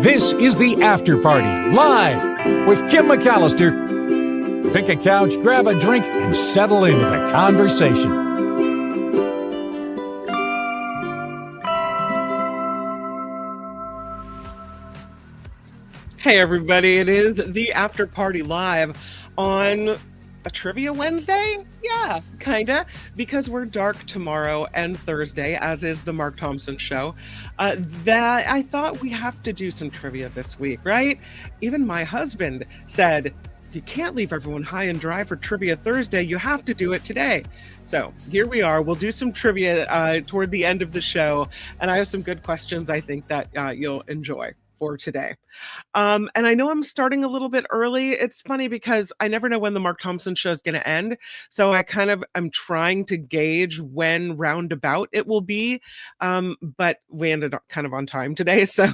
This is the After Party, live with Kim McAllister. Pick a couch, grab a drink, and settle into the conversation. Hey everybody, it is the After Party live on a Trivia Wednesday? Yeah, kinda, because we're dark tomorrow and Thursday, as is the Mark Thompson show. That I thought we have to do some trivia this week, right? Even my husband said, you can't leave everyone high and dry for Trivia Thursday. You have to do it today. So here we are. We'll do some trivia toward the end of the show. And I have some good questions I think that you'll enjoy for today. And I know I'm starting a little bit early. It's funny because I never know when the Mark Thompson show is going to end. So I'm trying to gauge when roundabout it will be. But we ended up kind of on time today. So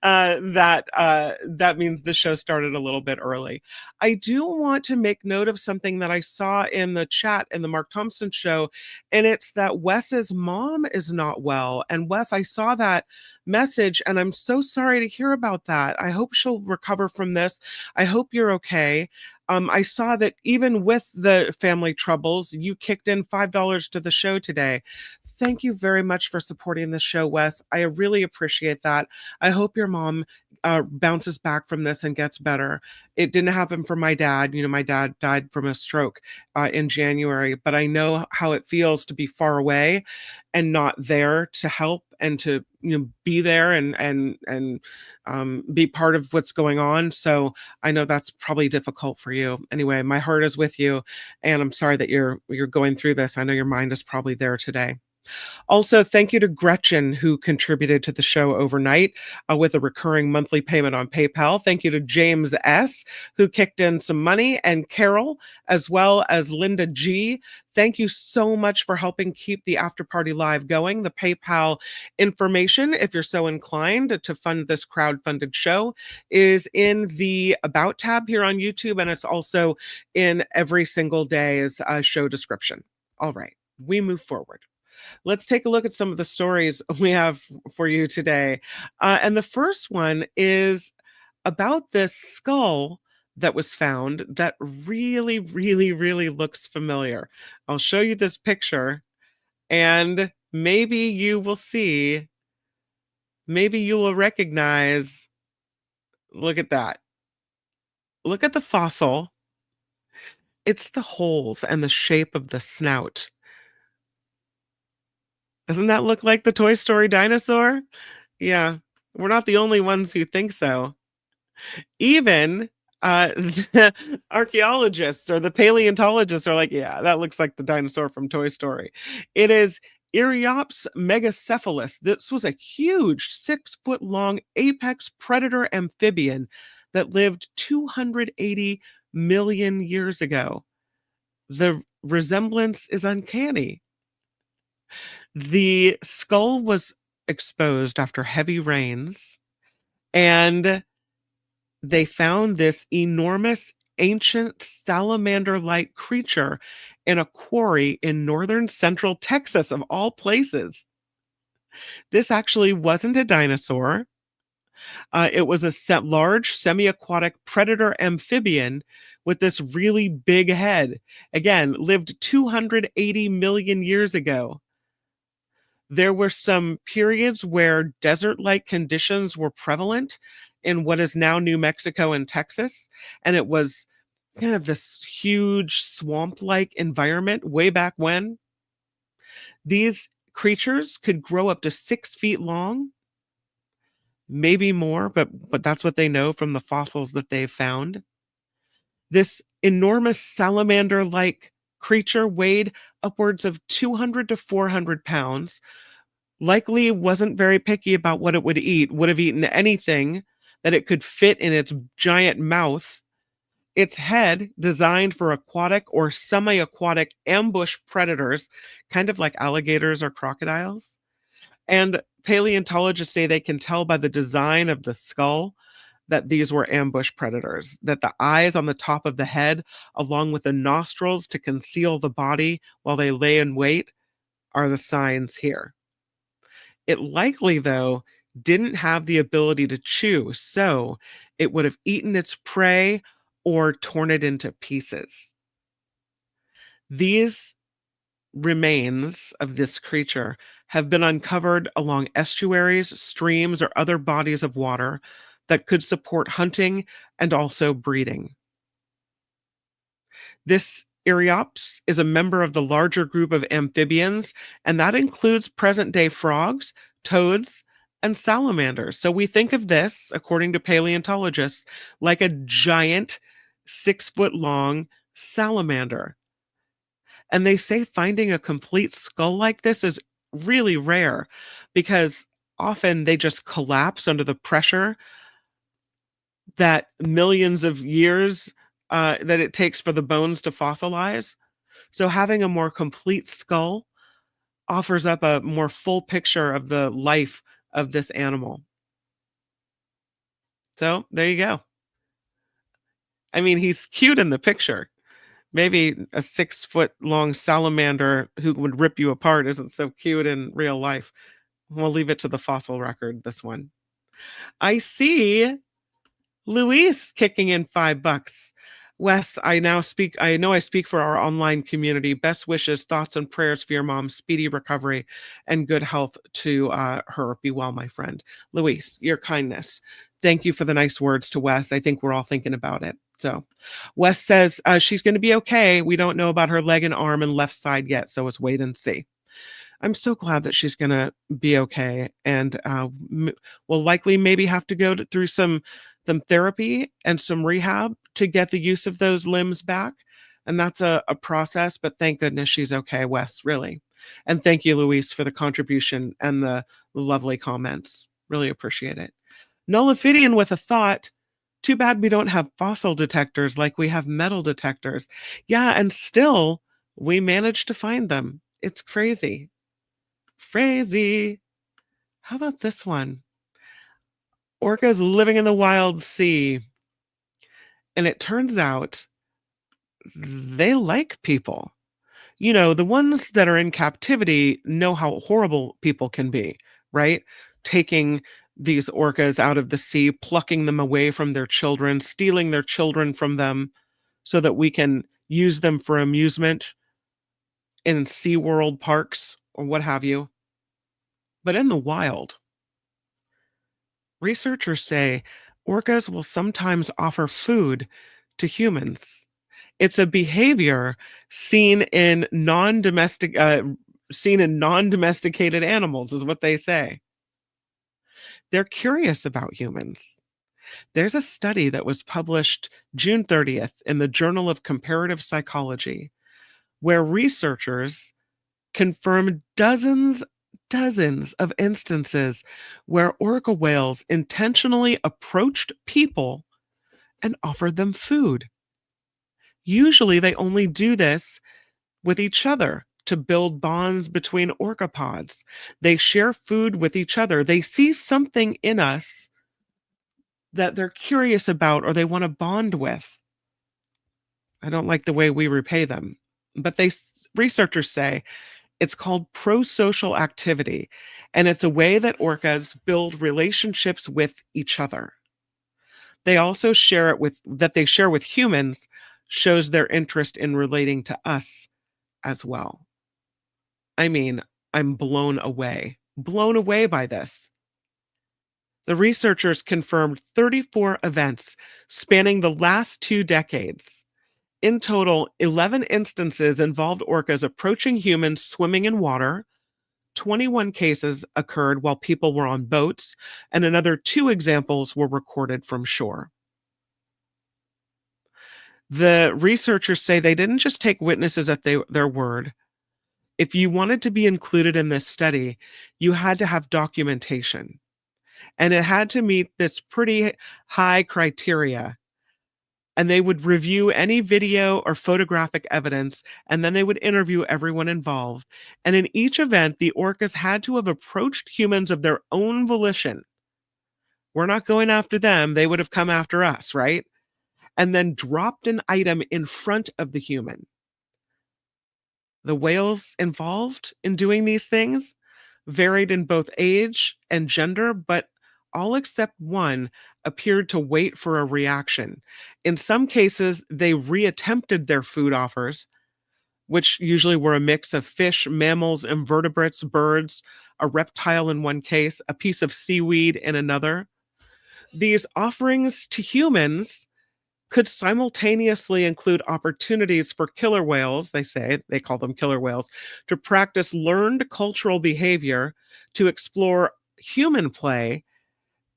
that means the show started a little bit early. I do want to make note of something that I saw in the chat in the Mark Thompson show. And it's that Wes's mom is not well. And Wes, I saw that message and I'm so sorry to hear about that. I hope she'll recover from this. I hope you're okay. I saw that even with the family troubles, you kicked in $5 to the show today. Thank you very much for supporting the show, Wes. I really appreciate that. I hope your mom bounces back from this and gets better. It didn't happen for my dad. You know, my dad died from a stroke in January, but I know how it feels to be far away and not there to help and to be there and be part of what's going on. So I know that's probably difficult for you. Anyway, my heart is with you, and I'm sorry that you're going through this. I know your mind is probably there today. Also, thank you to Gretchen, who contributed to the show overnight with a recurring monthly payment on PayPal. Thank you to James S., who kicked in some money, and Carol, as well as Linda G. Thank you so much for helping keep the After Party Live going. The PayPal information, if you're so inclined to fund this crowd-funded show, is in the About tab here on YouTube, and it's also in every single day's show description. All right, we move forward. Let's take a look at some of the stories we have for you today. And the first one is about this skull that was found that really, really, really looks familiar. I'll show you this picture and maybe you will see, maybe you will recognize, look at that. Look at the fossil. It's the holes and the shape of the snout. Doesn't that look like the Toy Story dinosaur? Yeah, we're not the only ones who think so. Even the archaeologists or the paleontologists are like, yeah, that looks like the dinosaur from Toy Story. It is Eriops megacephalus. This was a huge 6-foot-long apex predator amphibian that lived 280 million years ago. The resemblance is uncanny. The skull was exposed after heavy rains, and they found this enormous ancient salamander-like creature in a quarry in northern central Texas, of all places. This actually wasn't a dinosaur. It was a large semi-aquatic predator amphibian with this really big head. Again, lived 280 million years ago. There were some periods where desert-like conditions were prevalent in what is now New Mexico and Texas, and it was kind of this huge swamp-like environment way back when. These creatures could grow up to 6 feet long, maybe more, but that's what they know from the fossils that they've found. This enormous salamander-like creature weighed upwards of 200 to 400 pounds, likely wasn't very picky about what it would eat, would have eaten anything that it could fit in its giant mouth. Its head, designed for aquatic or semi-aquatic ambush predators, kind of like alligators or crocodiles. And paleontologists say they can tell by the design of the skull that these were ambush predators, that the eyes on the top of the head, along with the nostrils to conceal the body while they lay in wait, are the signs here. It likely, though, didn't have the ability to chew, so it would have eaten its prey or torn it into pieces. These remains of this creature have been uncovered along estuaries, streams, or other bodies of water that could support hunting and also breeding. This Eriops is a member of the larger group of amphibians, and that includes present day frogs, toads, and salamanders. So we think of this, according to paleontologists, like a giant 6 foot long salamander. And they say finding a complete skull like this is really rare because often they just collapse under the pressure that millions of years that it takes for the bones to fossilize. So having a more complete skull offers up a more full picture of the life of this animal. So there you go. I mean, he's cute in the picture. Maybe a 6 foot long salamander who would rip you apart isn't so cute in real life. We'll leave it to the fossil record, this one. I see Luis kicking in $5. Wes, I know I speak for our online community. Best wishes, thoughts, and prayers for your mom's speedy recovery and good health to her. Be well, my friend. Luis, your kindness. Thank you for the nice words to Wes. I think we're all thinking about it. So, Wes says she's going to be okay. We don't know about her leg and arm and left side yet, so let's wait and see. I'm so glad that she's going to be okay, and will likely maybe have to go through some therapy and some rehab to get the use of those limbs back. And that's a process, but thank goodness she's okay, Wes, really. And thank you, Luis, for the contribution and the lovely comments. Really appreciate it. Nullifidian with a thought. Too bad we don't have fossil detectors like we have metal detectors. Yeah, and still we managed to find them. It's crazy. Crazy. How about this one? Orcas living in the wild sea. And it turns out they like people. You know, the ones that are in captivity know how horrible people can be, right? Taking these orcas out of the sea, plucking them away from their children, stealing their children from them so that we can use them for amusement in SeaWorld parks or what have you. But in the wild, researchers say orcas will sometimes offer food to humans. It's a behavior seen in non-domesticated animals, is what they say. They're curious about humans. There's a study that was published June 30th in the Journal of Comparative Psychology, where researchers confirmed dozens of instances where orca whales intentionally approached people and offered them food. Usually they only do this with each other to build bonds between orca pods. They share food with each other. They see something in us that they're curious about or they want to bond with. I don't like the way we repay them, but researchers say it's called prosocial activity, and it's a way that orcas build relationships with each other. They also share with humans shows their interest in relating to us as well. I mean, I'm blown away by this. The researchers confirmed 34 events spanning the last 2 decades. In total, 11 instances involved orcas approaching humans swimming in water. 21 cases occurred while people were on boats, and another 2 examples were recorded from shore. The researchers say they didn't just take witnesses at their word. If you wanted to be included in this study, you had to have documentation, and it had to meet this pretty high criteria. And they would review any video or photographic evidence, and then they would interview everyone involved. And in each event, the orcas had to have approached humans of their own volition. We're not going after them. They would have come after us, right? And then dropped an item in front of the human. The whales involved in doing these things varied in both age and gender, but all except one appeared to wait for a reaction. In some cases, they reattempted their food offers, which usually were a mix of fish, mammals, invertebrates, birds, a reptile in one case, a piece of seaweed in another. These offerings to humans could simultaneously include opportunities for killer whales, they say, they call them killer whales, to practice learned cultural behavior, to explore human play,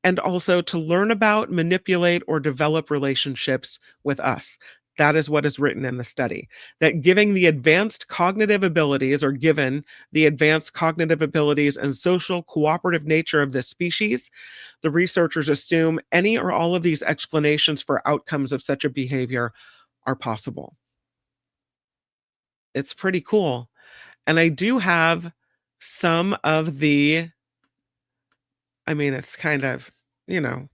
and also to learn about, manipulate, or develop relationships with us. That is what is written in the study. That giving the advanced cognitive abilities, or given the advanced cognitive abilities and social cooperative nature of this species, the researchers assume any or all of these explanations for outcomes of such a behavior are possible. It's pretty cool. And I do have some of the, I mean, it's kind of, you know,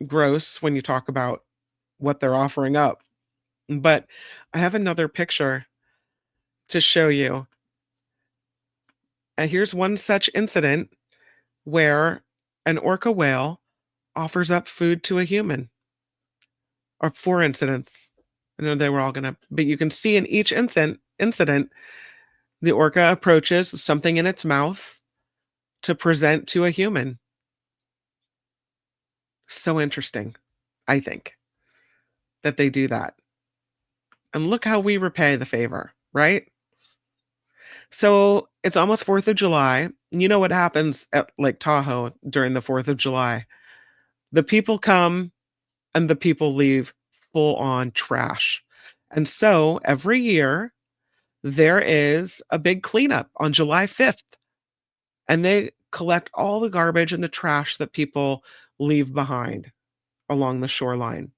gross when you talk about what they're offering up. But I have another picture to show you. And here's one such incident where an orca whale offers up food to a human, or four incidents. I know they were all gonna, but you can see in each incident, the orca approaches something in its mouth to present to a human. So interesting, I think, that they do that. And look how we repay the favor, right? So it's almost 4th of July. You know what happens at Lake Tahoe during the 4th of July? The people come and the people leave full on trash. And so every year there is a big cleanup on July 5th, and they collect all the garbage and the trash that people leave behind along the shoreline.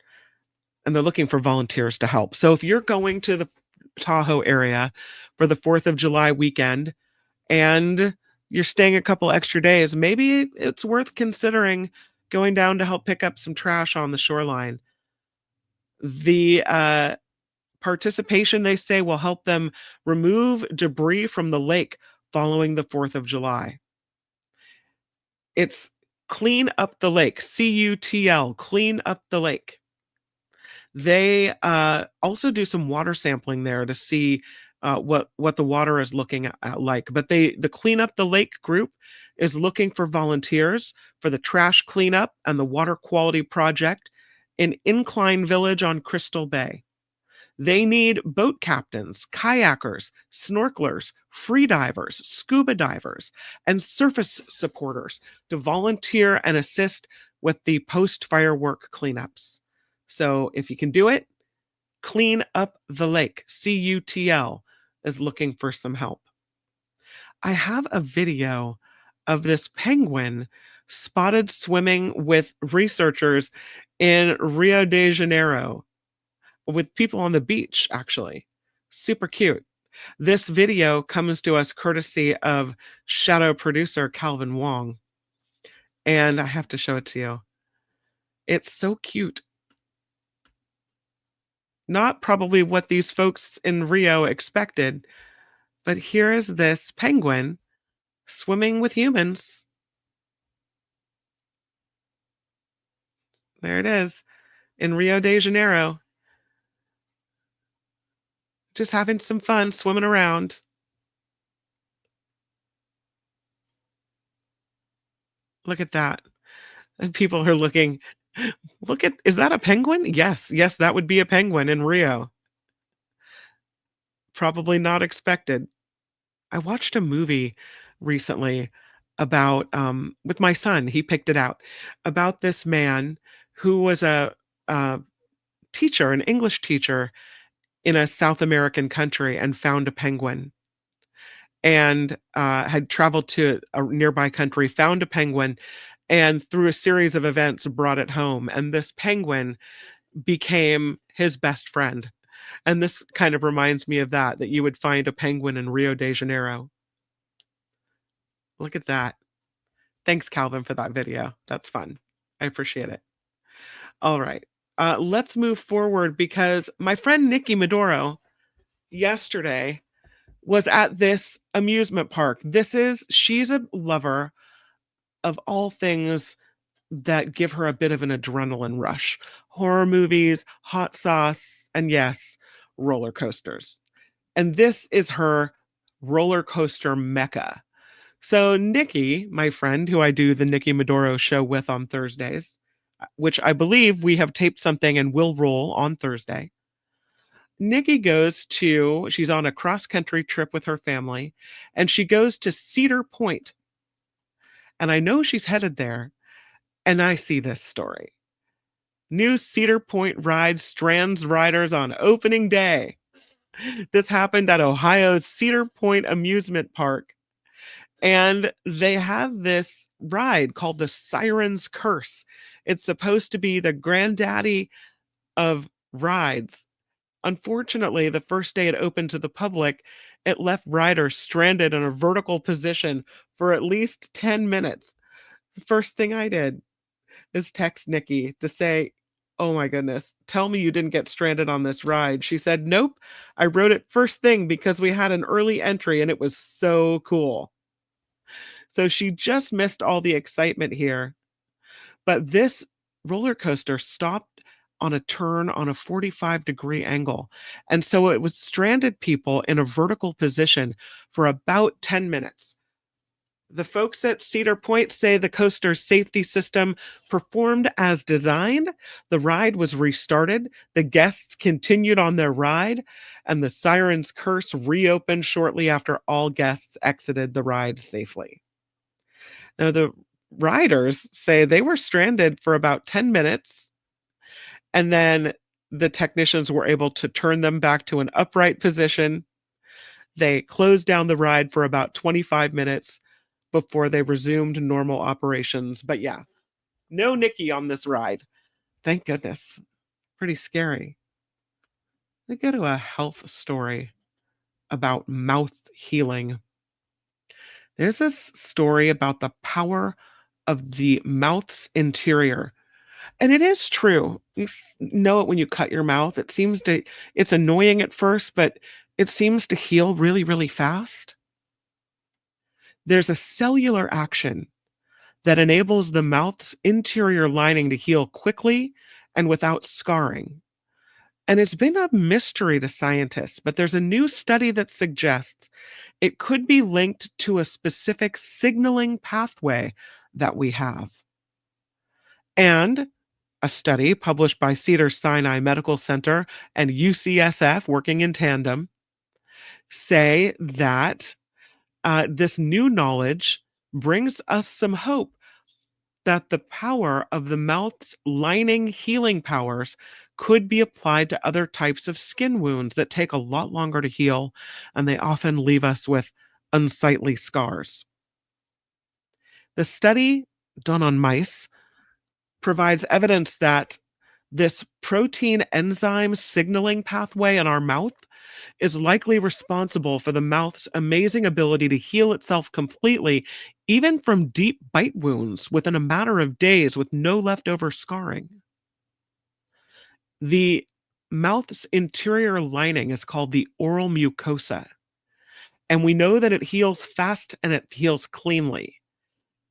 And they're looking for volunteers to help. So if you're going to the Tahoe area for the 4th of July weekend and you're staying a couple extra days, maybe it's worth considering going down to help pick up some trash on the shoreline. The participation, they say, will help them remove debris from the lake following the 4th of July. It's Clean Up the Lake, CUTL, Clean Up the Lake. They also do some water sampling there to see what the water is looking at like. But the Clean Up the Lake group is looking for volunteers for the trash cleanup and the water quality project in Incline Village on Crystal Bay. They need boat captains, kayakers, snorkelers, free divers, scuba divers, and surface supporters to volunteer and assist with the post-firework cleanups. So if you can do it, Clean Up the Lake, CUTL, is looking for some help. I have a video of this penguin spotted swimming with researchers in Rio de Janeiro, with people on the beach, actually. Super cute. This video comes to us courtesy of shadow producer Calvin Wong, and I have to show it to you. It's so cute. Not probably what these folks in Rio expected, but here is this penguin swimming with humans. There it is in Rio de Janeiro, just having some fun swimming around. Look at that. And people are looking, look at, is that a penguin? Yes, yes, that would be a penguin in Rio. Probably not expected. I watched a movie recently about, with my son, he picked it out, about this man who was a teacher, an English teacher in a South American country, and found a penguin, and had traveled to a nearby country, found a penguin, and through a series of events brought it home. And this penguin became his best friend. And this kind of reminds me of that you would find a penguin in Rio de Janeiro. Look at that. Thanks, Calvin, for that video. That's fun. I appreciate it. All right. Let's move forward because my friend Nikki Maduro yesterday was at this amusement park. She's a lover of all things that give her a bit of an adrenaline rush. Horror movies, hot sauce, and yes, roller coasters. And this is her roller coaster mecca. So Nikki, my friend, who I do the Nikki Maduro show with on Thursdays, which I believe we have taped something and will roll on Thursday. Nikki she's on a cross country trip with her family, and she goes to Cedar Point. And I know she's headed there, and I see this story. New Cedar Point ride strands riders on opening day. This happened at Ohio's Cedar Point Amusement Park. And they have this ride called the Siren's Curse. It's supposed to be the granddaddy of rides. Unfortunately, the first day it opened to the public, it left riders stranded in a vertical position for at least 10 minutes. The first thing I did is text Nikki to say, "Oh my goodness, tell me you didn't get stranded on this ride." She said, "Nope, I wrote it first thing because we had an early entry and it was so cool." So she just missed all the excitement here. But this roller coaster stopped on a turn on a 45-degree angle. And so it was stranded people in a vertical position for about 10 minutes. The folks at Cedar Point say the coaster's safety system performed as designed. The ride was restarted. The guests continued on their ride, and the Siren's Curse reopened shortly after all guests exited the ride safely. Now, the riders say they were stranded for about 10 minutes, and then the technicians were able to turn them back to an upright position. They closed down the ride for about 25 minutes before they resumed normal operations. But yeah, no Nikki on this ride. Thank goodness. Pretty scary. They go to a health story about mouth healing. There's this story about the power of the mouth's interior. And it is true. Know it when you cut your mouth. It's annoying at first, but it seems to heal really, really fast. There's a cellular action that enables the mouth's interior lining to heal quickly and without scarring. And it's been a mystery to scientists, but there's a new study that suggests it could be linked to a specific signaling pathway that we have. And a study published by Cedars-Sinai Medical Center and UCSF, working in tandem, say that this new knowledge brings us some hope that the power of the mouth's lining healing powers could be applied to other types of skin wounds that take a lot longer to heal, and they often leave us with unsightly scars. The study done on mice provides evidence that this protein enzyme signaling pathway in our mouth is likely responsible for the mouth's amazing ability to heal itself completely, even from deep bite wounds within a matter of days with no leftover scarring. The mouth's interior lining is called the oral mucosa, and we know that it heals fast and it heals cleanly,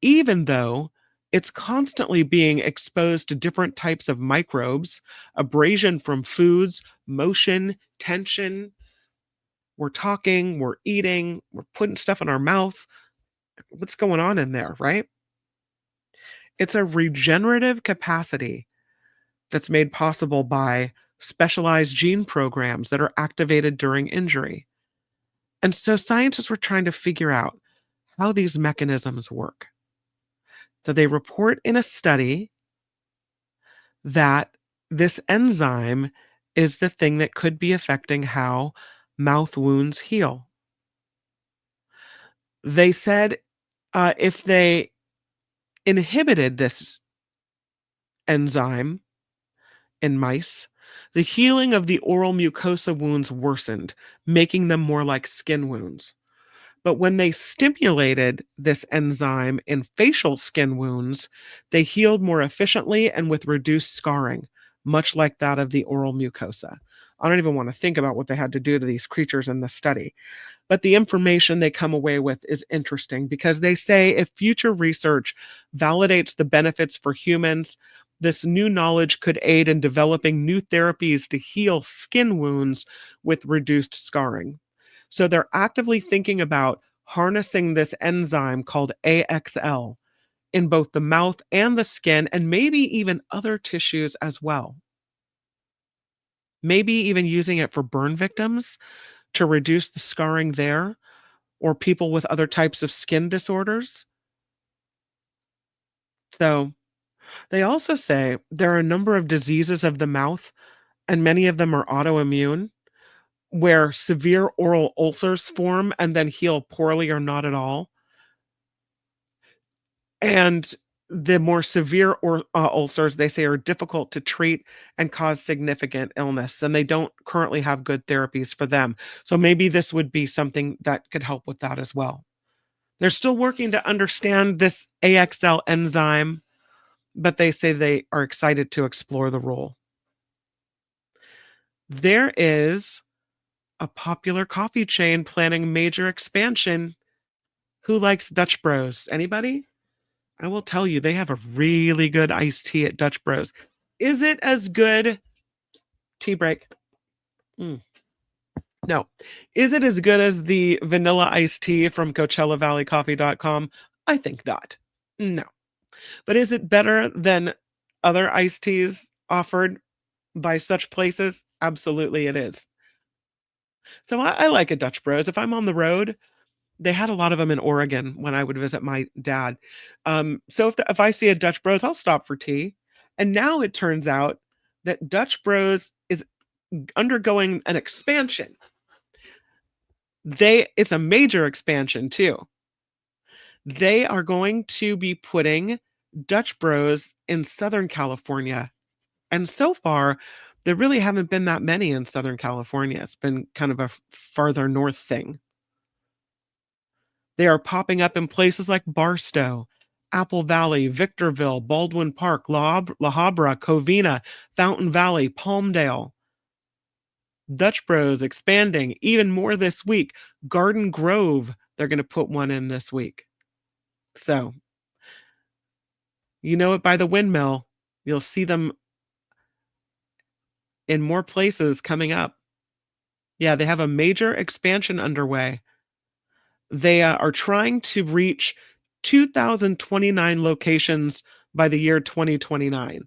even though it's constantly being exposed to different types of microbes, abrasion from foods, motion, tension. We're talking, we're eating, we're putting stuff in our mouth. What's going on in there, right? It's a regenerative capacity that's made possible by specialized gene programs that are activated during injury. And so scientists were trying to figure out how these mechanisms work. So they report in a study that this enzyme is the thing that could be affecting how mouth wounds heal. They said if they inhibited this enzyme in mice, the healing of the oral mucosa wounds worsened, making them more like skin wounds. But when they stimulated this enzyme in facial skin wounds, they healed more efficiently and with reduced scarring, much like that of the oral mucosa. I don't even want to think about what they had to do to these creatures in the study. But the information they come away with is interesting because they say if future research validates the benefits for humans, this new knowledge could aid in developing new therapies to heal skin wounds with reduced scarring. So they're actively thinking about harnessing this enzyme called AXL in both the mouth and the skin, and maybe even other tissues as well. Maybe even using it for burn victims to reduce the scarring there, or people with other types of skin disorders. So, they also say there are a number of diseases of the mouth, and many of them are autoimmune, where severe oral ulcers form and then heal poorly or not at all. And the more severe ulcers, they say, are difficult to treat and cause significant illness, and they don't currently have good therapies for them. So maybe this would be something that could help with that as well. They're still working to understand this AXL enzyme, but they say they are excited to explore the role. There is a popular coffee chain planning major expansion. Who likes Dutch Bros? Anybody? I will tell you, they have a really good iced tea at Dutch Bros. Is it as good? Tea break. Mm. No. Is it as good as the vanilla iced tea from CoachellaValleyCoffee.com? I think not. No. But is it better than other iced teas offered by such places? Absolutely, it is. So I like a Dutch Bros. If I'm on the road, they had a lot of them in Oregon when I would visit my dad. So if I see a Dutch Bros, I'll stop for tea. And now it turns out that Dutch Bros is undergoing an expansion. It's a major expansion too. They are going to be putting Dutch Bros in Southern California. And so far, there really haven't been that many in Southern California. It's been kind of a farther north thing. They are popping up in places like Barstow, Apple Valley, Victorville, Baldwin Park, La Habra, Covina, Fountain Valley, Palmdale. Dutch Bros expanding even more this week. Garden Grove, they're going to put one in this week. So, you know it by the windmill. You'll see them in more places coming up. Yeah, they have a major expansion underway. They are trying to reach 2,029 locations by the year 2029.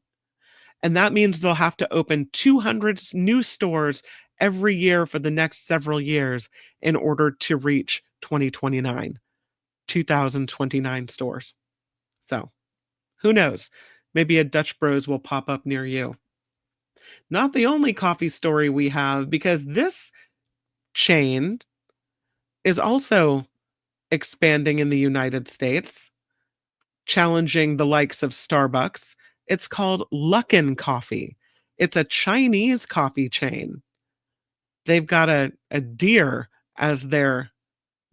And that means they'll have to open 200 new stores every year for the next several years in order to reach 2029, 2,029 stores. So who knows? Maybe a Dutch Bros will pop up near you. Not the only coffee story we have, because this chain is also expanding in the United States, challenging the likes of Starbucks. It's called Luckin Coffee. It's a Chinese coffee chain. They've got a deer as their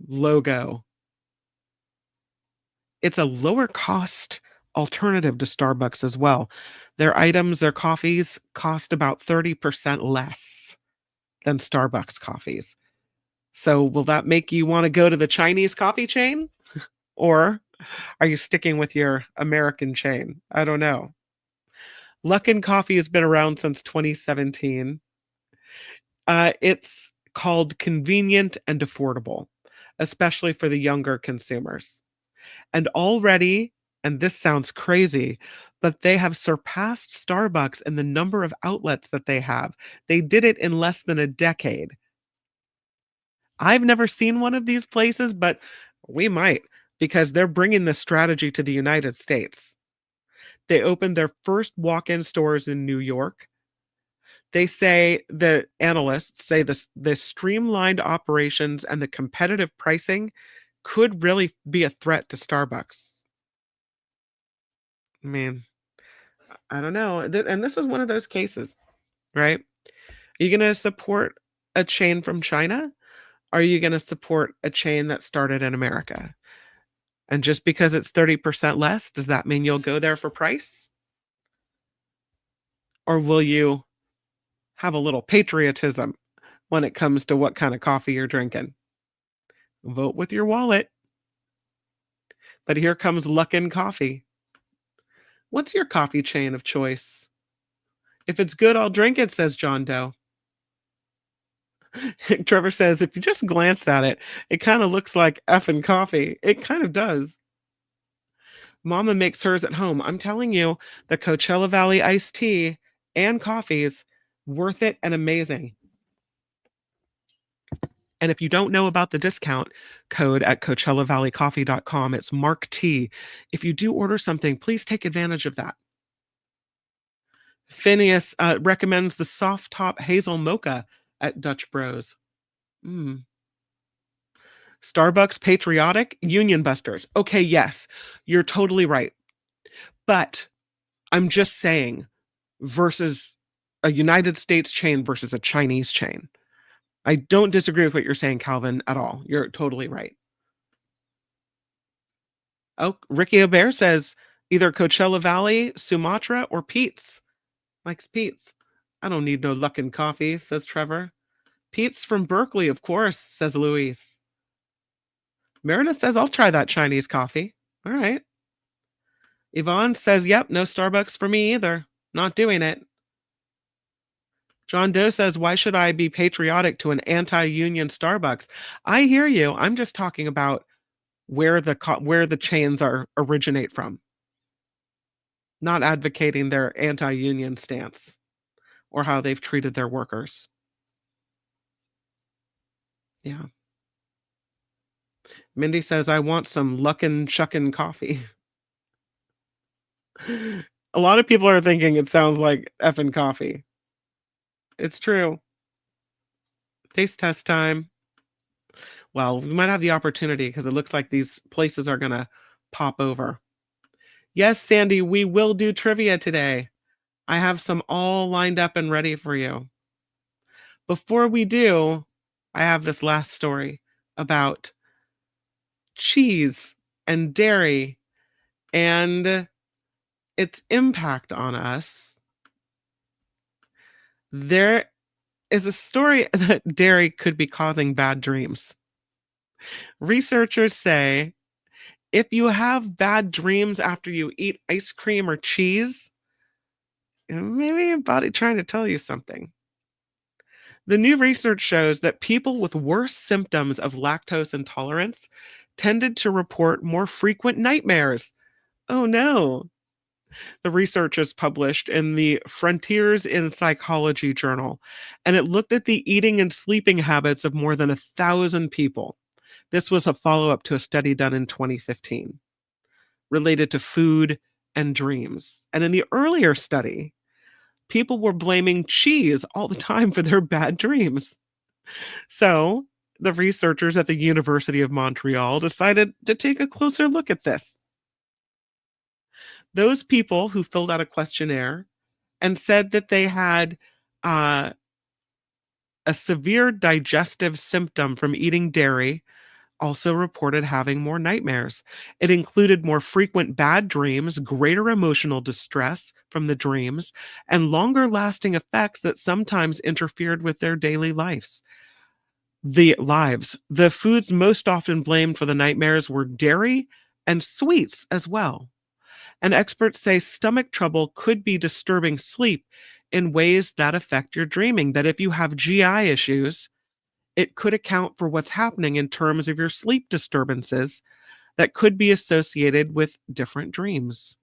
logo. It's a lower cost alternative to Starbucks as well. Their coffees cost about 30% less than Starbucks coffees. So will that make you want to go to the Chinese coffee chain? Or are you sticking with your American chain? I don't know. Luckin Coffee has been around since 2017. It's called convenient and affordable, especially for the younger consumers. And already, and this sounds crazy, but they have surpassed Starbucks in the number of outlets that they have. They did it in less than a decade. I've never seen one of these places, but we might, because they're bringing this strategy to the United States. They opened their first walk-in stores in New York. The analysts say the streamlined operations and the competitive pricing could really be a threat to Starbucks. I mean, I don't know. And this is one of those cases, right? Are you going to support a chain from China? Or are you going to support a chain that started in America? And just because it's 30% less, does that mean you'll go there for price? Or will you Have a little patriotism when it comes to what kind of coffee you're drinking. Vote with your wallet. But here comes Luckin Coffee. What's your coffee chain of choice? If it's good, I'll drink it, says John Doe. Trevor says, if you just glance at it, it kind of looks like effing coffee. It kind of does. Mama makes hers at home. I'm telling you, the Coachella Valley iced tea and coffees, worth it and amazing. And if you don't know about the discount code at CoachellaValleyCoffee.com, it's Mark T. If you do order something, please take advantage of that. Phineas recommends the soft top hazel mocha at Dutch Bros. Starbucks patriotic union busters. Okay, yes, you're totally right. But I'm just saying, versus a United States chain versus a Chinese chain. I don't disagree with what you're saying, Calvin, at all. You're totally right. Oh, Ricky Aubert says either Coachella Valley, Sumatra, or Pete's. Likes Pete's. I don't need no Luckin Coffee, says Trevor. Pete's from Berkeley, of course, says Louise. Meredith says, I'll try that Chinese coffee. All right. Yvonne says, yep, no Starbucks for me either. Not doing it. John Doe says, why should I be patriotic to an anti-union Starbucks? I hear you. I'm just talking about where the chains originate from. Not advocating their anti-union stance or how they've treated their workers. Yeah. Mindy says, I want some Luckin' Chuckin' coffee. A lot of people are thinking it sounds like effing coffee. It's true. Taste test time. Well, we might have the opportunity because it looks like these places are going to pop over. Yes, Sandy, we will do trivia today. I have some all lined up and ready for you. Before we do, I have this last story about cheese and dairy and its impact on us. There is a story that dairy could be causing bad dreams. Researchers say if you have bad dreams after you eat ice cream or cheese, maybe your body trying to tell you something. The new research shows that people with worse symptoms of lactose intolerance tended to report more frequent nightmares. Oh no. The research is published in the Frontiers in Psychology journal, and it looked at the eating and sleeping habits of more than 1,000 people. This was a follow-up to a study done in 2015 related to food and dreams. And in the earlier study, people were blaming cheese all the time for their bad dreams. So the researchers at the University of Montreal decided to take a closer look at this. Those people who filled out a questionnaire and said that they had a severe digestive symptom from eating dairy also reported having more nightmares. It included more frequent bad dreams, greater emotional distress from the dreams, and longer lasting effects that sometimes interfered with their daily lives. The foods most often blamed for the nightmares were dairy and sweets as well. And experts say stomach trouble could be disturbing sleep in ways that affect your dreaming, that if you have GI issues, it could account for what's happening in terms of your sleep disturbances that could be associated with different dreams.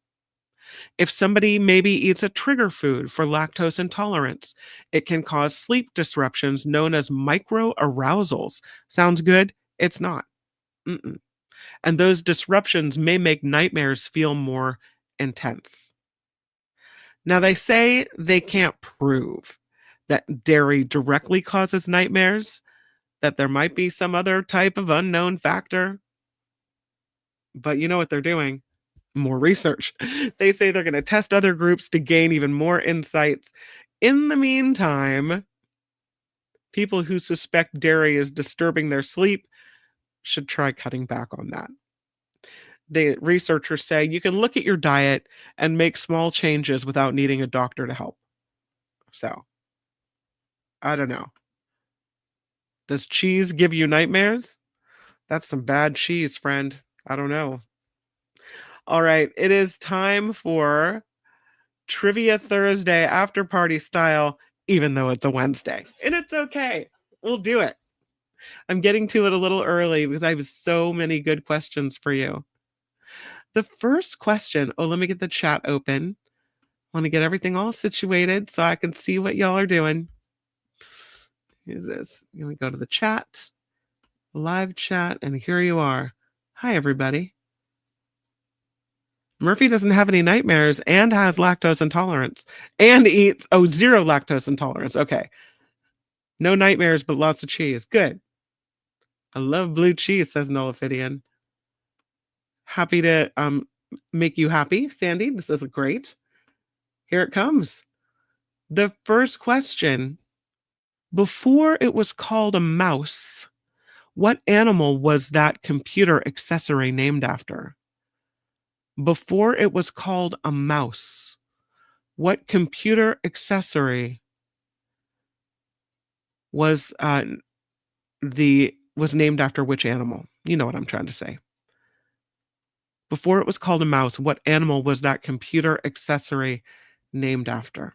If somebody maybe eats a trigger food for lactose intolerance, it can cause sleep disruptions known as microarousals. Sounds good? It's not. Mm-mm. And those disruptions may make nightmares feel more intense. Now, they say they can't prove that dairy directly causes nightmares, that there might be some other type of unknown factor. But you know what they're doing? More research. They say they're going to test other groups to gain even more insights. In the meantime, people who suspect dairy is disturbing their sleep should try cutting back on that. The researchers say you can look at your diet and make small changes without needing a doctor to help. So I don't know. Does cheese give you nightmares? That's some bad cheese, friend. I don't know. All right, it is time for Trivia Thursday after party style, even though it's a Wednesday. And it's okay. We'll do it. I'm getting to it a little early because I have so many good questions for you. The first question, let me get the chat open. Want to get everything all situated so I can see what y'all are doing. Here's this. Let me go to the chat, live chat, and here you are. Hi, everybody. Murphy doesn't have any nightmares and has lactose intolerance and eats, zero lactose intolerance. Okay. No nightmares, but lots of cheese. Good. I love blue cheese, says Nullifidian. Happy to make you happy, Sandy. This is great. Here it comes. The first question. Before it was called a mouse, what animal was that computer accessory named after? Before it was called a mouse, what computer accessory was named after which animal? You know what I'm trying to say. Before it was called a mouse, what animal was that computer accessory named after?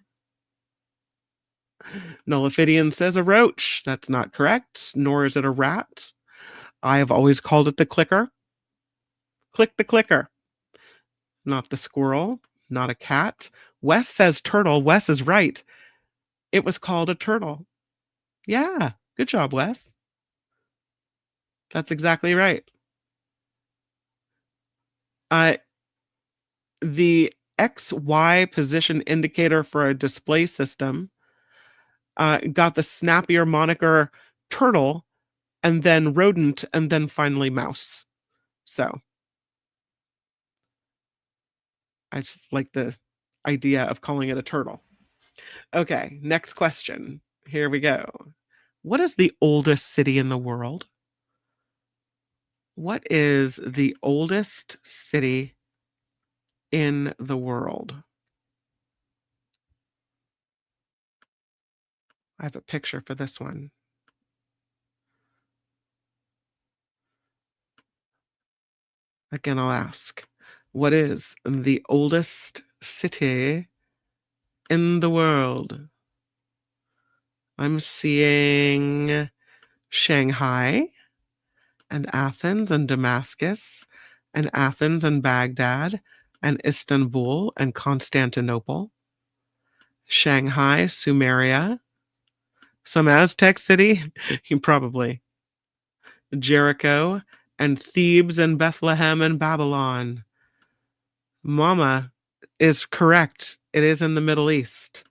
Nullifidian says a roach. That's not correct, nor is it a rat. I have always called it the clicker. Click the clicker. Not the squirrel, not a cat. Wes says turtle. Wes is right. It was called a turtle. Yeah, good job, Wes. That's exactly right. The XY position indicator for a display system got the snappier moniker turtle, and then rodent, and then finally mouse. So I just like the idea of calling it a turtle. Okay, next question. Here we go. What is the oldest city in the world? What is the oldest city in the world? I have a picture for this one. Again, I'll ask, what is the oldest city in the world? I'm seeing Shanghai and Athens and Damascus and Athens and Baghdad and Istanbul and Constantinople. Shanghai, Sumeria, some Aztec city, probably. Jericho and Thebes and Bethlehem and Babylon. Mama is correct. It is in the Middle East.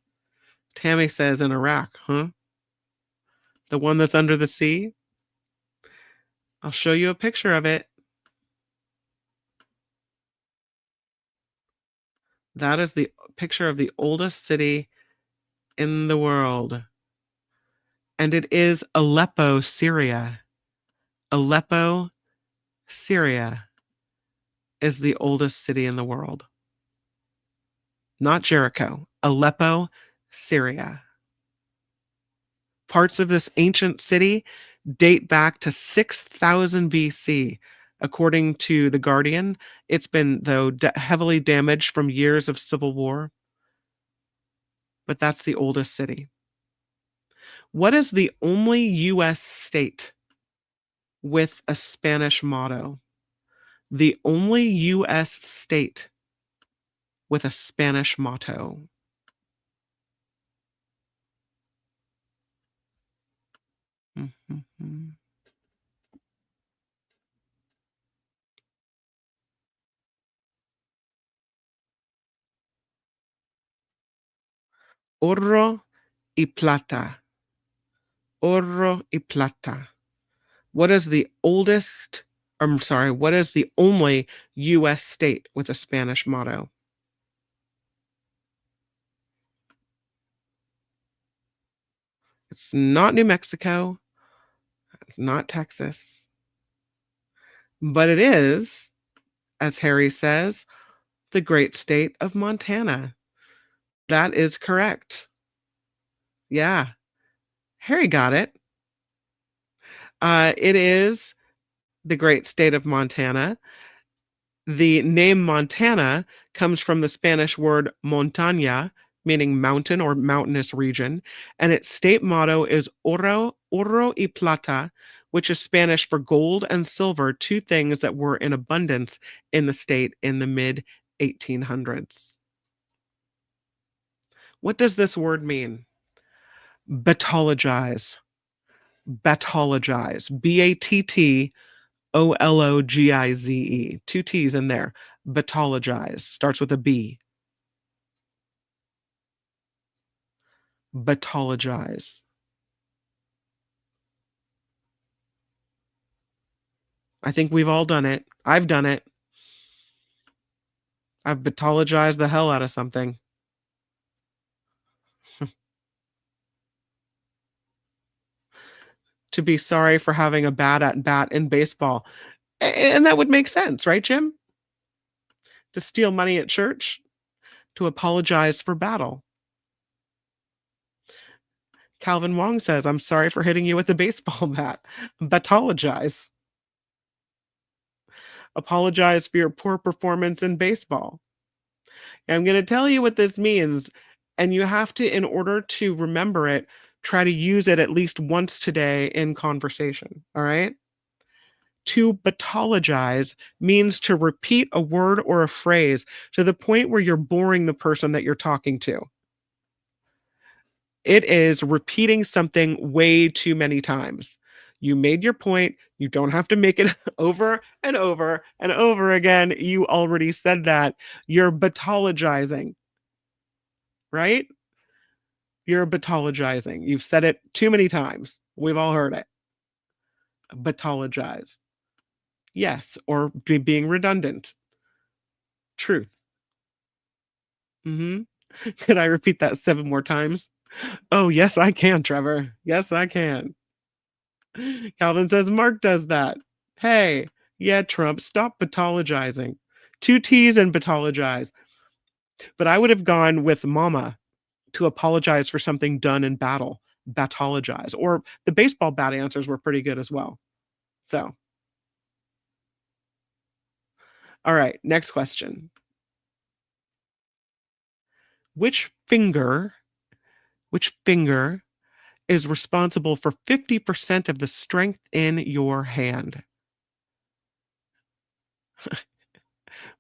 Tammy says in Iraq, huh? The one that's under the sea? I'll show you a picture of it. That is the picture of the oldest city in the world. And it is Aleppo, Syria. Aleppo, Syria is the oldest city in the world. Not Jericho. Aleppo, Syria. Parts of this ancient city date back to 6000 BC. According to The Guardian, it's been, though, heavily damaged from years of civil war. But that's the oldest city. What is the only U.S. state with a Spanish motto? The only U.S. state with a Spanish motto. Mm-hmm. Oro y plata. Oro y plata. What is the oldest, what is the only U.S. state with a Spanish motto? It's not New Mexico. It's not Texas. But it is, as Harry says, the great state of Montana. That is correct. Yeah. Harry got it. It is the great state of Montana. The name Montana comes from the Spanish word montaña, meaning mountain or mountainous region, and its state motto is oro y plata, which is Spanish for gold and silver, two things that were in abundance in the state in the mid 1800s. What does this word mean? Battologize. Battologize. Battologize. Two T's in there. Battologize. Starts with a B. Battologize. I think we've all done it. I've done it. I've battologized the hell out of something. To be sorry for having a bad at bat in baseball. And that would make sense, right, Jim? To steal money at church, to apologize for battle. Calvin Wong says, I'm sorry for hitting you with a baseball bat. Battologize. Apologize for your poor performance in baseball. I'm going to tell you what this means, and you have to, in order to remember it, try to use it at least once today in conversation. All right? To battologize means to repeat a word or a phrase to the point where you're boring the person that you're talking to. It is repeating something way too many times. You made your point. You don't have to make it over and over and over again. You already said that. You're battologizing, right? You're battologizing. You've said it too many times. We've all heard it. Battologize. Yes, or being redundant. Truth. Can I repeat that 7 more times? Oh, yes, I can, Trevor. Yes, I can. Calvin says Mark does that. Hey, yeah, Trump, stop battologizing. 2 T's and battologize. But I would have gone with mama to apologize for something done in battle. Battologize. Or the baseball bat answers were pretty good as well. So, all right, next question. Which finger is responsible for 50% of the strength in your hand?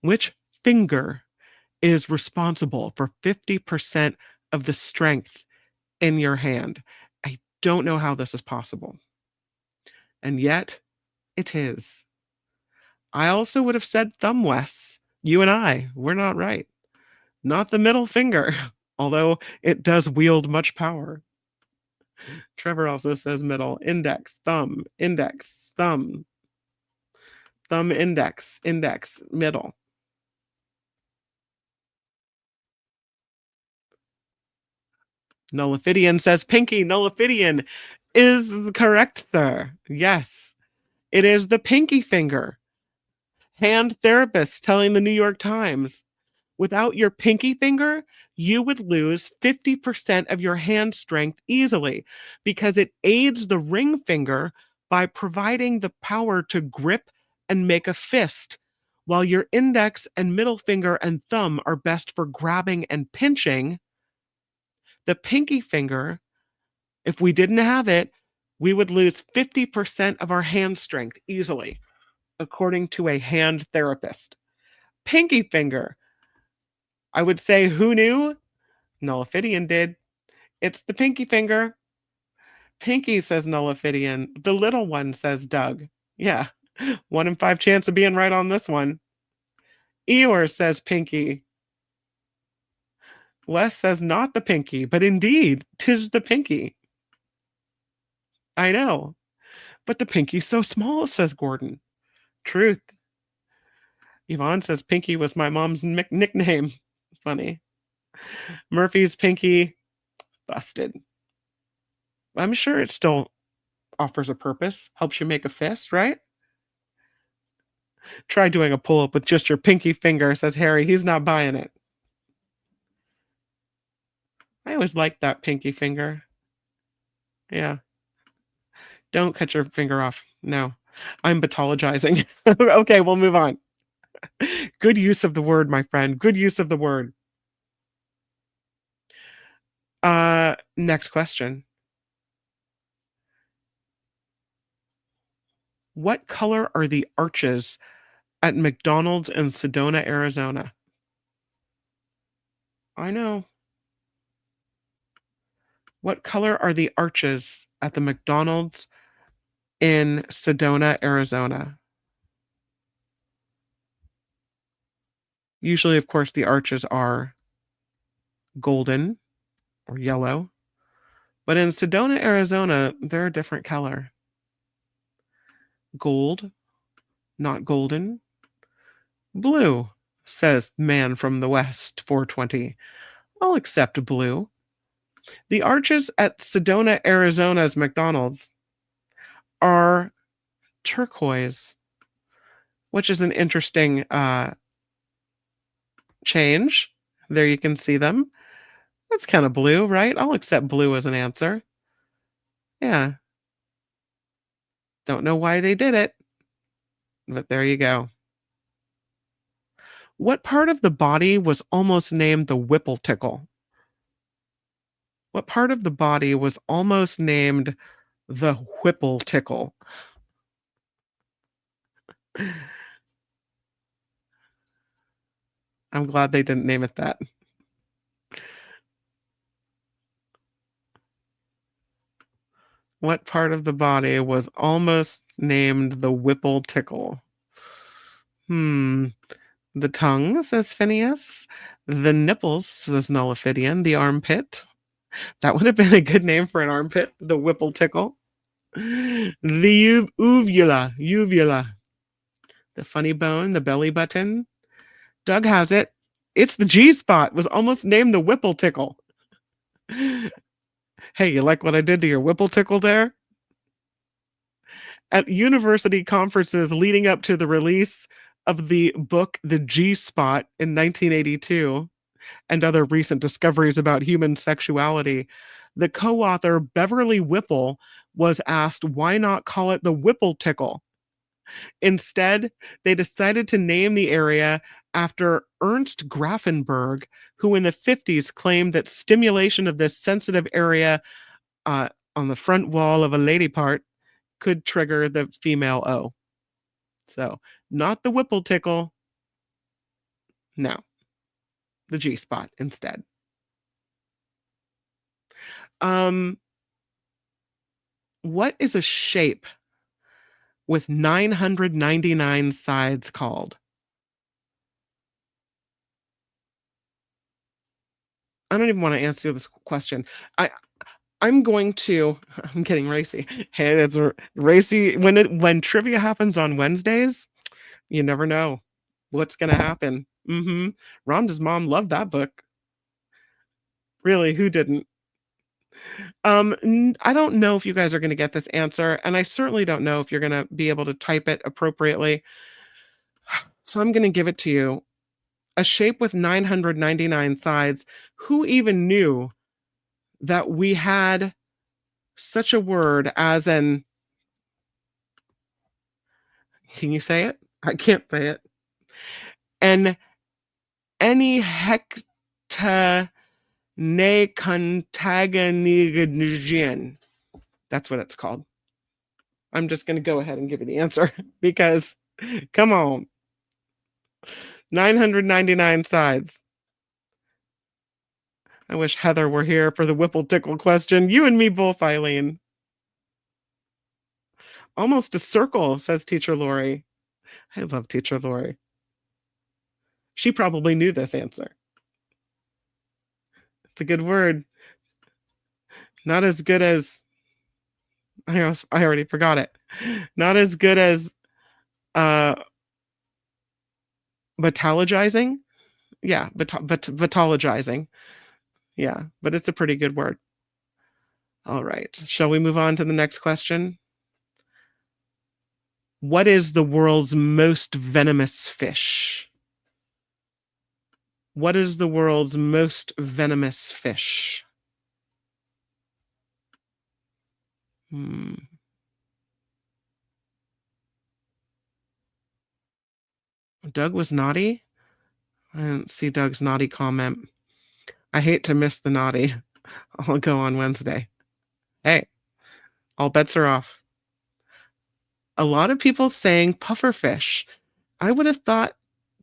Which finger is responsible for 50% of the strength in your hand? I don't know how this is possible. And yet, it is. I also would have said thumb, Wes. You and I, we're not right. Not the middle finger, although it does wield much power. Trevor also says middle, index, thumb, thumb, index, middle. Nullifidian says pinky. Nullifidian is correct, sir. Yes, it is the pinky finger. Hand therapist telling the New York Times, without your pinky finger, you would lose 50% of your hand strength easily because it aids the ring finger by providing the power to grip and make a fist, while your index and middle finger and thumb are best for grabbing and pinching. The pinky finger, if we didn't have it, we would lose 50% of our hand strength easily, according to a hand therapist. Pinky finger. I would say, who knew? Nullifidian did. It's the pinky finger. Pinky, says Nullifidian. The little one, says Doug. Yeah, 1 in 5 chance of being right on this one. Eeyore says pinky. Wes says not the pinky, but indeed, 'tis the pinky. I know. But the pinky's so small, says Gordon. Truth. Yvonne says pinky was my mom's nickname. Funny. Murphy's pinky. Busted. I'm sure it still offers a purpose. Helps you make a fist, right? Try doing a pull-up with just your pinky finger, says Harry. He's not buying it. I always liked that pinky finger. Yeah. Don't cut your finger off. No. I'm pathologizing. Okay, we'll move on. Good use of the word, my friend. Good use of the word. Next question. What color are the arches at McDonald's in Sedona, Arizona? I know. What color are the arches at the McDonald's in Sedona, Arizona? Usually, of course, the arches are golden or yellow, but in Sedona, Arizona, they're a different color. Gold, not golden. Blue, says man from the west, 420. I'll accept blue. The arches at Sedona, Arizona's McDonald's are turquoise, which is an interesting change. There you can see them. That's kind of blue, right? I'll accept blue as an answer. Yeah. Don't know why they did it, but there you go. What part of the body was almost named the Whipple Tickle? What part of the body was almost named the Whipple Tickle? I'm glad they didn't name it that. What part of the body was almost named the Whipple Tickle? The tongue, says Phineas. The nipples, says Nullifidian. The armpit. That would have been a good name for an armpit, the Whipple Tickle. The uvula. The funny bone, the belly button. Doug has it. It's the G spot. Was almost named the Whipple Tickle. Hey, you like what I did to your Whipple Tickle there? At university conferences leading up to the release of the book The G Spot in 1982 and other recent discoveries about human sexuality, the co-author Beverly Whipple was asked why not call it the Whipple Tickle. Instead, they decided to name the area after Ernst Grafenberg, who in the 50s claimed that stimulation of this sensitive area on the front wall of a lady part could trigger the female O. So, not the Whipple Tickle. No, the G spot instead. What is a shape with 999 sides called? I don't even want to answer this question. I'm getting racy. Hey, it's racy when trivia happens on Wednesdays. You never know what's gonna happen. Rhonda's mom loved that book. Really, who didn't? I don't know if you guys are going to get this answer, and I certainly don't know if you're going to be able to type it appropriately. So I'm going to give it to you. A shape with 999 sides. Who even knew that we had such a word as an... Can you say it? I can't say it. An any hecta ne contagonism. That's what it's called. I'm just going to go ahead and give you the answer because, come on, 999 sides. I wish Heather were here for the Whipple Tickle question. You and me both, Eileen. Almost a circle, says Teacher Lori. I love Teacher Lori. She probably knew this answer. It's a good word. Not as good as... I already forgot it. Not as good as pathologizing. Yeah, pathologizing. Yeah, but it's a pretty good word. All right. Shall we move on to the next question? What is the world's most venomous fish? What is the world's most venomous fish? Hmm. Doug was naughty? I didn't see Doug's naughty comment. I hate to miss the naughty. I'll go on Wednesday. Hey, all bets are off. A lot of people saying pufferfish. I would have thought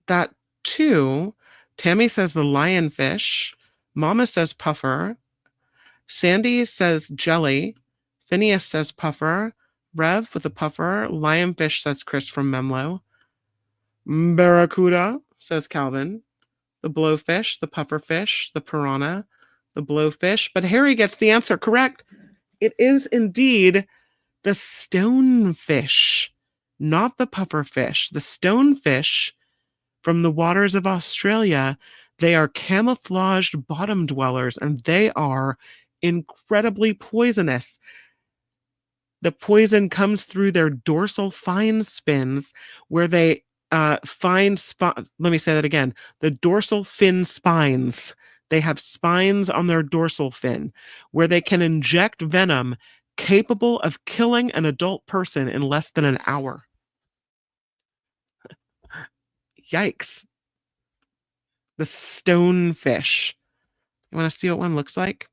that too. Tammy says the lionfish. Mama says puffer. Sandy says jelly. Phineas says puffer. Rev with a puffer. Lionfish says Chris from Memlo. Barracuda says Calvin. The blowfish, the pufferfish, the piranha, the blowfish. But Harry gets the answer correct. It is indeed the stonefish, not the pufferfish. The stonefish from the waters of Australia. They are camouflaged bottom dwellers, and they are incredibly poisonous. The poison comes through their dorsal fine spins, where they let me say that again. The dorsal fin spines. They have spines on their dorsal fin where they can inject venom capable of killing an adult person in less than an hour. Yikes. The stonefish. You want to see what one looks like?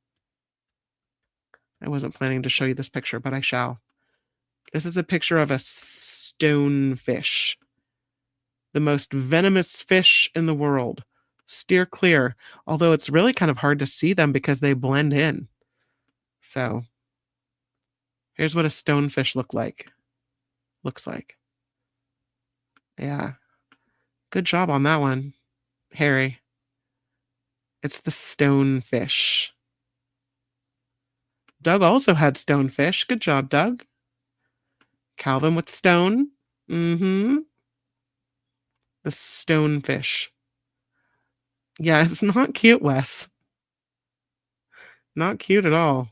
I wasn't planning to show you this picture, but I shall. This is a picture of a stonefish, the most venomous fish in the world. Steer clear, although it's really kind of hard to see them because they blend in. So here's what a stonefish looks like. Yeah. Good job on that one, Harry. It's the stonefish. Doug also had stonefish. Good job, Doug. Calvin with stone. Mm-hmm. The stonefish. Yeah, it's not cute, Wes. Not cute at all.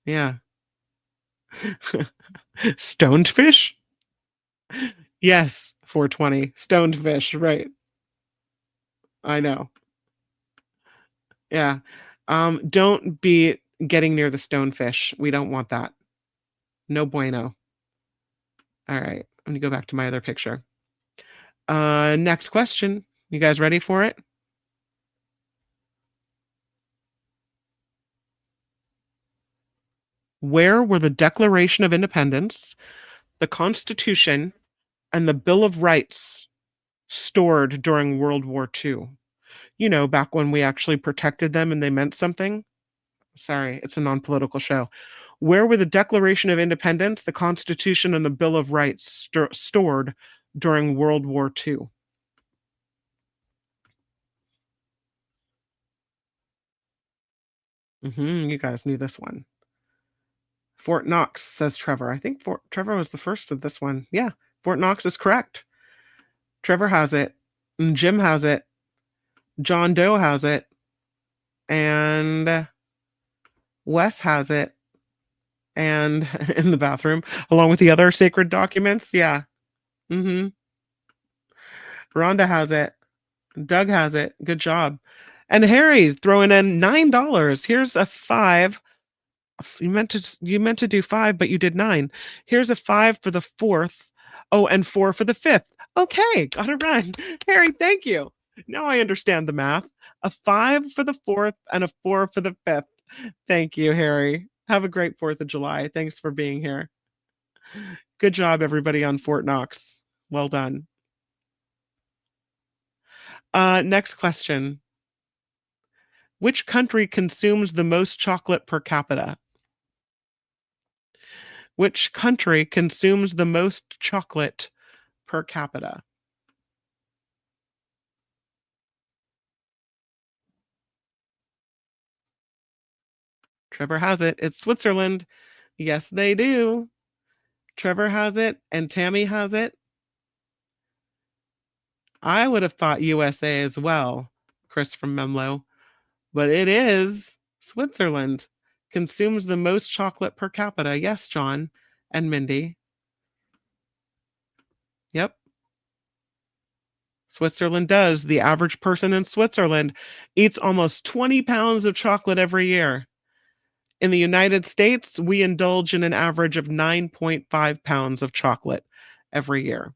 Yeah. Stoned fish? Yes, 420. Stoned fish, right. I know. Yeah. Don't be getting near the stonefish. We don't want that. No bueno. All right. I'm gonna go back to my other picture. Next question. You guys ready for it? Where were the Declaration of Independence, the Constitution, and the Bill of Rights stored during World War II? You know, back when we actually protected them and they meant something. Sorry, it's a non-political show. Where were the Declaration of Independence, the Constitution, and the Bill of Rights stored during World War II? You guys knew this one. Fort Knox, says Trevor. I think Trevor was the first of this one. Yeah, Fort Knox is correct. Trevor has it. And Jim has it. John Doe has it. And Wes has it. And in the bathroom, along with the other sacred documents. Yeah. Rhonda has it. Doug has it. Good job. And Harry throwing in $9. Here's a 5. You meant to do 5, but you did 9. Here's a 5 for the 4th. Oh, and 4 for the 5th. Okay, got it right. Harry, thank you. Now I understand the math. A 5 for the 4th and a 4 for the 5th. Thank you, Harry. Have a great 4th of July. Thanks for being here. Good job, everybody on Fort Knox. Well done. Next question. Which country consumes the most chocolate per capita? Which country consumes the most chocolate per capita? Trevor has it. It's Switzerland. Yes, they do. Trevor has it and Tammy has it. I would have thought USA as well, Chris from Memlo, but it is Switzerland. Consumes the most chocolate per capita. Yes, John and Mindy. Yep. Switzerland does. The average person in Switzerland eats almost 20 pounds of chocolate every year. In the United States, we indulge in an average of 9.5 pounds of chocolate every year.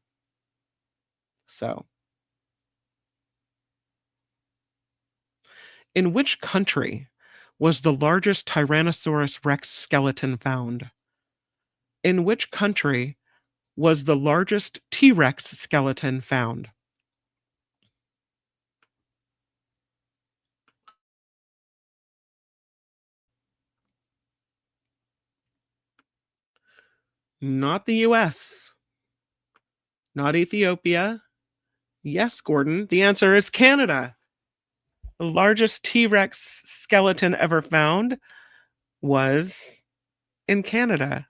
So, in which country was the largest Tyrannosaurus rex skeleton found? In which country was the largest T Rex skeleton found? Not the US, not Ethiopia. Yes, Gordon. The answer is Canada. The largest T Rex skeleton ever found was in Canada.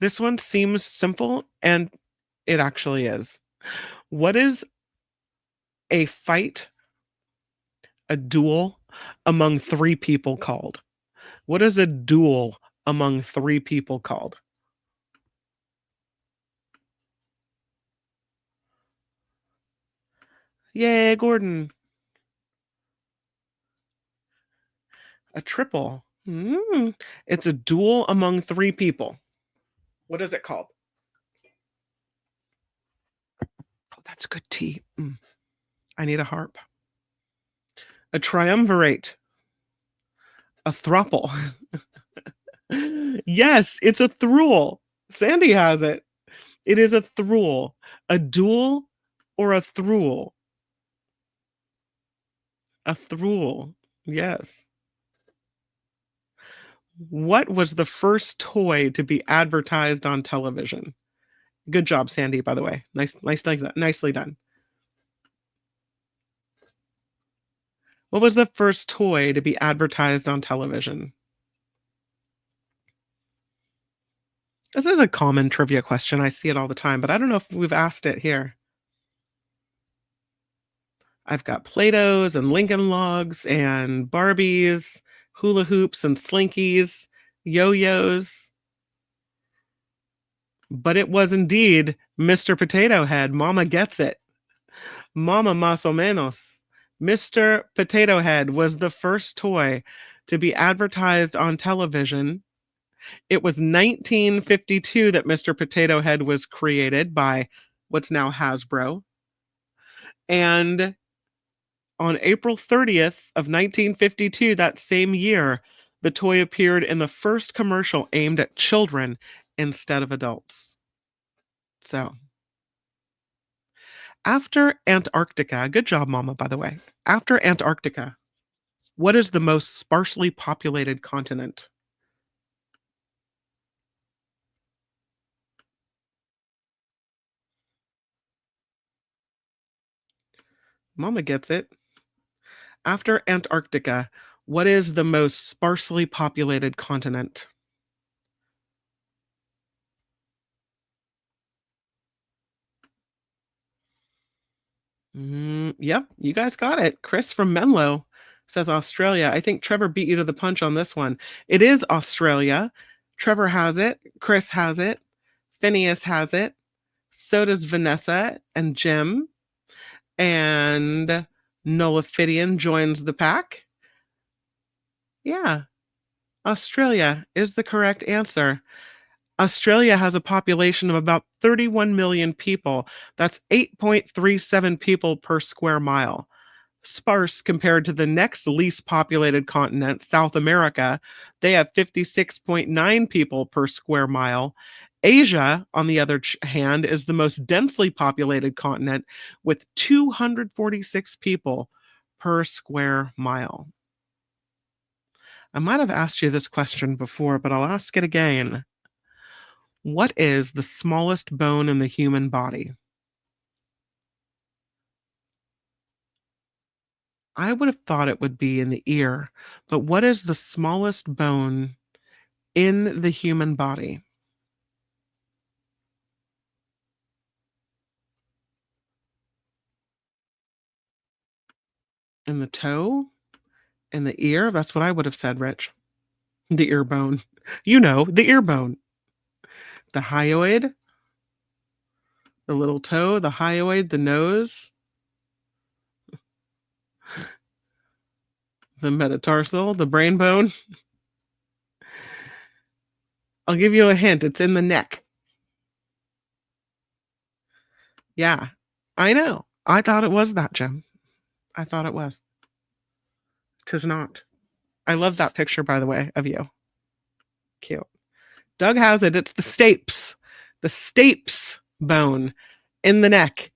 This one seems simple, and it actually is. What is a fight, a duel among three people called? What is a duel among three people called? Yay, Gordon. A triple. It's a duel among three people. What is it called? Oh, that's good tea. I need a harp. A triumvirate. A thruple. Yes, it's a thruel. Sandy has it. It is a thruel. A duel or a thruel? A thruel. Yes. What was the first toy to be advertised on television? Good job, Sandy, by the way. Nicely done. What was the first toy to be advertised on television? This is a common trivia question. I see it all the time, but I don't know if we've asked it here. I've got Play-Dohs and Lincoln Logs and Barbies, hula hoops and slinkies, yo-yos. But it was indeed Mr. Potato Head. Mama gets it. Mama más o menos. Mr. Potato Head was the first toy to be advertised on television. It was 1952 that Mr. Potato Head was created by what's now Hasbro. And on April 30th of 1952, that same year, the toy appeared in the first commercial aimed at children instead of adults. So, after Antarctica, good job, Mama, by the way. After Antarctica, what is the most sparsely populated continent? Mama gets it. After Antarctica, what is the most sparsely populated continent? Yep, you guys got it. Chris from Menlo says Australia. I think Trevor beat you to the punch on this one. It is Australia. Trevor has it. Chris has it. Phineas has it. So does Vanessa and Jim. And Nolaphidian joins the pack. Yeah, Australia is the correct answer. Australia has a population of about 31 million people. That's 8.37 people per square mile. Sparse compared to the next least populated continent, South America. They have 56.9 people per square mile. Asia, on the other hand, is the most densely populated continent with 246 people per square mile. I might have asked you this question before, but I'll ask it again. What is the smallest bone in the human body? I would have thought it would be in the ear, but what is the smallest bone in the human body? In the toe? In the ear? That's what I would have said, Rich. The ear bone. You know, the ear bone. The hyoid, the little toe, the hyoid, the nose. The metatarsal, the brain bone. I'll give you a hint. It's in the neck. Yeah, I know. I thought it was that, Jim. I thought it was. 'Tis not. I love that picture, by the way, of you. Cute. Doug has it. It's the stapes. The stapes bone in the neck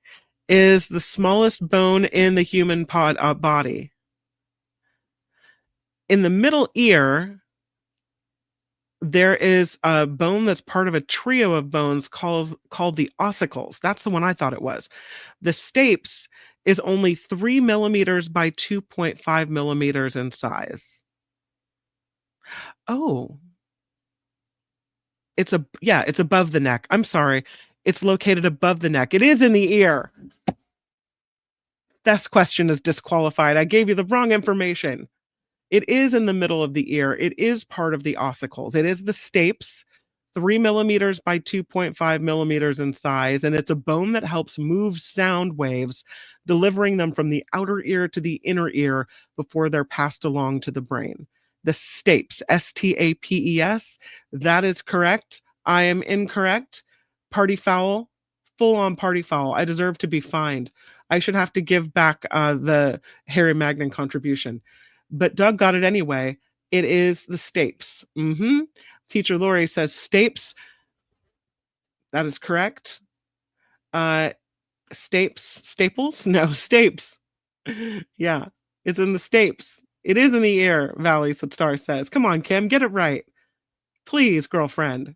is the smallest bone in the human body. In the middle ear, there is a bone that's part of a trio of bones called the ossicles. That's the one I thought it was. The stapes is only 3 millimeters by 2.5 millimeters in size. Oh, it's above the neck. I'm sorry. It's located above the neck. It is in the ear. This question is disqualified. I gave you the wrong information. It is in the middle of the ear. It is part of the ossicles. It is the stapes, 3 millimeters by 2.5 millimeters in size, and it's a bone that helps move sound waves, delivering them from the outer ear to the inner ear before they're passed along to the brain. The stapes, S-T-A-P-E-S, that is correct. I am incorrect. Party foul, full on party foul. I deserve to be fined. I should have to give back the Harry Magnin contribution. But Doug got it anyway. It is the stapes. Teacher Lori says stapes. That is correct. Staples? No, stapes. Yeah, it's in the stapes. It is in the ear, Valley Star says. Come on, Kim, get it right. Please, girlfriend.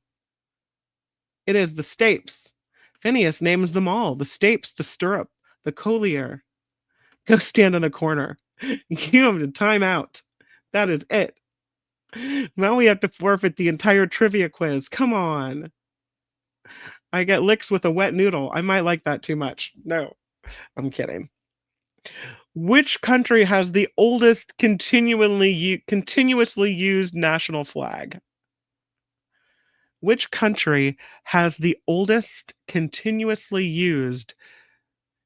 It is the stapes. Phineas names them all. The stapes, the stirrup, the collier. Go stand in the corner. You have to time out. That is it. Now we have to forfeit the entire trivia quiz. Come on. I get licks with a wet noodle. I might like that too much. No, I'm kidding. Which country has the oldest continuously used national flag? Which country has the oldest continuously used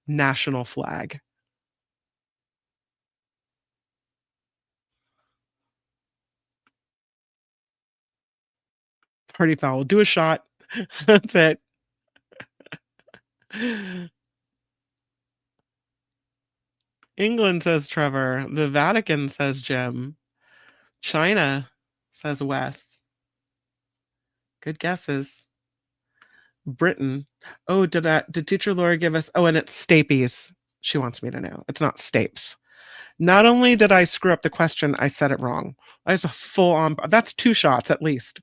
national flag? Party foul. Do a shot. That's it. England, says Trevor. The Vatican, says Jim. China, says Wes. Good guesses. Britain. Oh, did teacher Laura give us? Oh, and it's Stapes. She wants me to know. It's not Stapes. Not only did I screw up the question, I said it wrong. I was a full on. That's 2 shots at least,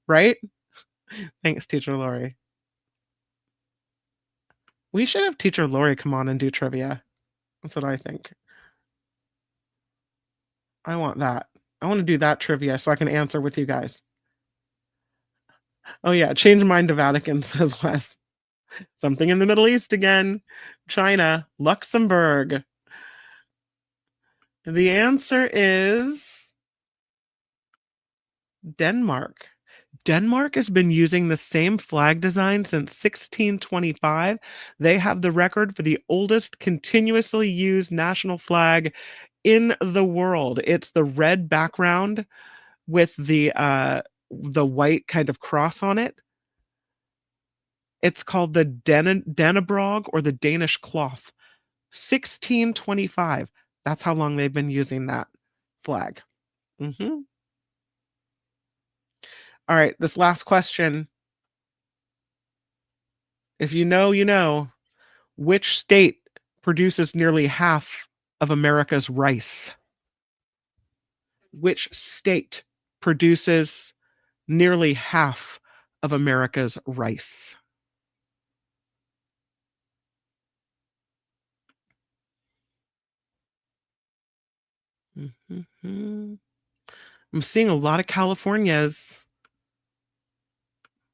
right? Thanks, teacher Lori. We should have teacher Lori come on and do trivia. That's what I think. I want that. I want to do that trivia so I can answer with you guys. Oh yeah, change mind to Vatican, says Wes. Something in the Middle East again. China, Luxembourg. The answer is Denmark. Denmark has been using the same flag design since 1625. They have the record for the oldest continuously used national flag in the world. It's the red background with the white kind of cross on it. It's called the Dannebrog or the Danish cloth. 1625. That's how long they've been using that flag. All right, this last question. If you know, you know. Which state produces nearly half of America's rice? Which state produces nearly half of America's rice? I'm seeing a lot of Californias.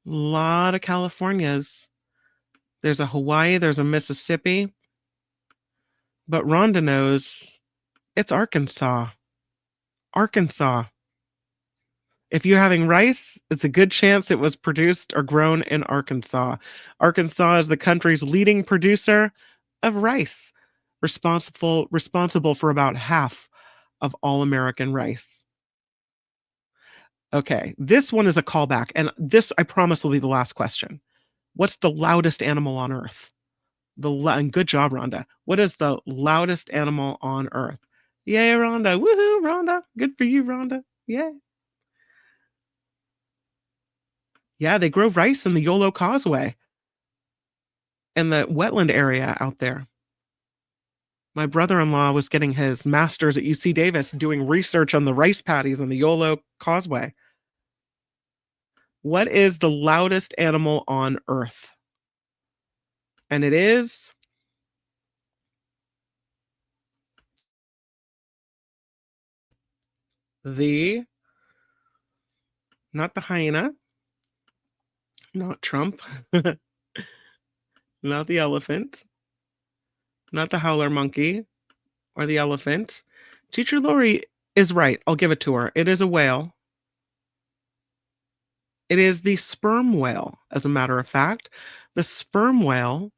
A lot of Californias. There's a Hawaii, there's a Mississippi. But Rhonda knows it's Arkansas. Arkansas. If you're having rice, it's a good chance it was produced or grown in Arkansas. Arkansas is the country's leading producer of rice, responsible for about half of all-American rice? Okay, this one is a callback, and this, I promise, will be the last question. What's the loudest animal on Earth? And good job, Rhonda. What is the loudest animal on Earth? Yay, Rhonda. Woohoo, Rhonda. Good for you, Rhonda. Yay. Yeah, they grow rice in the Yolo Causeway and the wetland area out there. My brother-in-law was getting his master's at UC Davis doing research on the rice paddies on the Yolo Causeway. What is the loudest animal on Earth? And it is not the hyena, not Trump, not the elephant, not the howler monkey or the elephant. Teacher Lori is right. I'll give it to her. It is a whale. It is the sperm whale, as a matter of fact. The sperm whale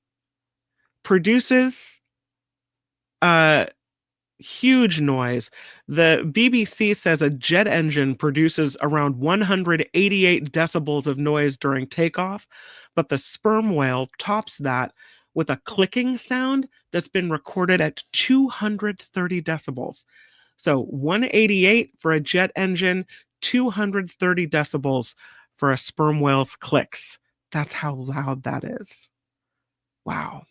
produces huge noise. The BBC says a jet engine produces around 188 decibels of noise during takeoff, but the sperm whale tops that with a clicking sound that's been recorded at 230 decibels. So 188 for a jet engine, 230 decibels for a sperm whale's clicks. That's how loud that is. Wow.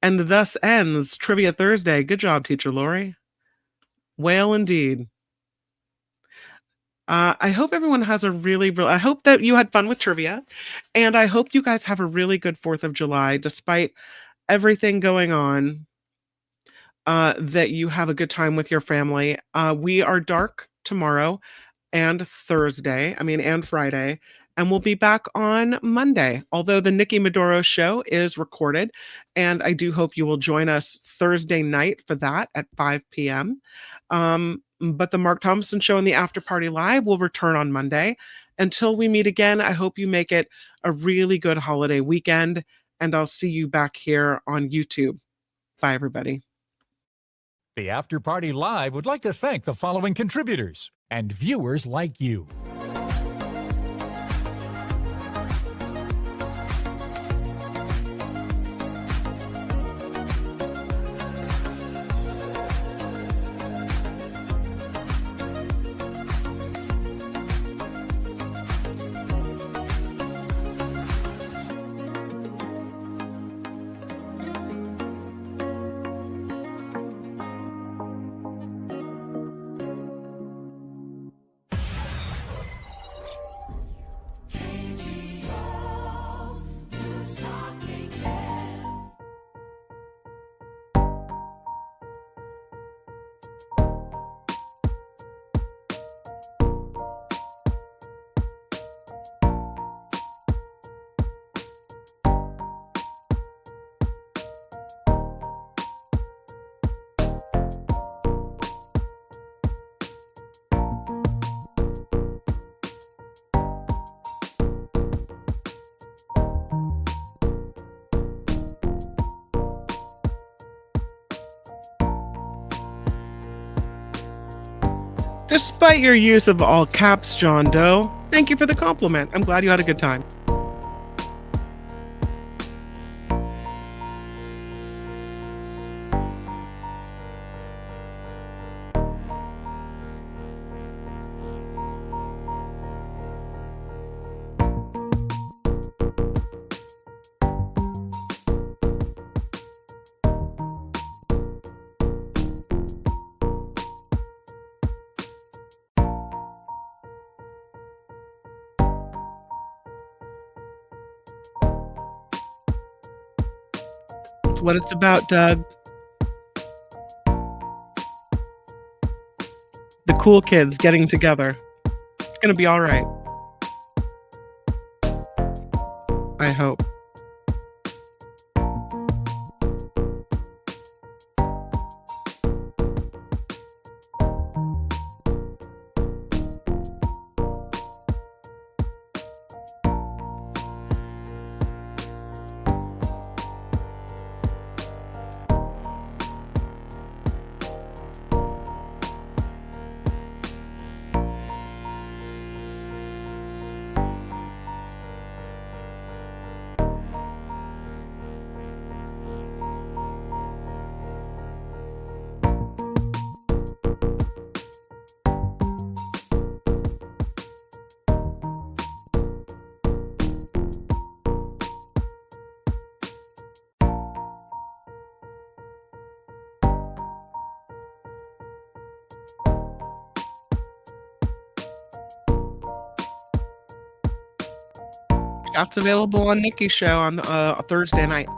And thus ends Trivia Thursday. Good job, Teacher Lori. Whale indeed. I hope everyone has I hope that you had fun with trivia, and I hope you guys have a really good 4th of July, despite everything going on, that you have a good time with your family. We are dark tomorrow and Friday, and we'll be back on Monday, although the Nikki Maduro show is recorded, and I do hope you will join us Thursday night for that at 5 p.m. But the Mark Thompson Show and the After Party Live will return on Monday. Until we meet again, I hope you make it a really good holiday weekend, and I'll see you back here on YouTube. Bye, everybody. The After Party Live would like to thank the following contributors and viewers like you. Despite your use of all caps, John Doe, thank you for the compliment. I'm glad you had a good time. That's what it's about, Doug. The cool kids getting together. It's gonna be all right. I hope. That's available on Nikki's show on Thursday night.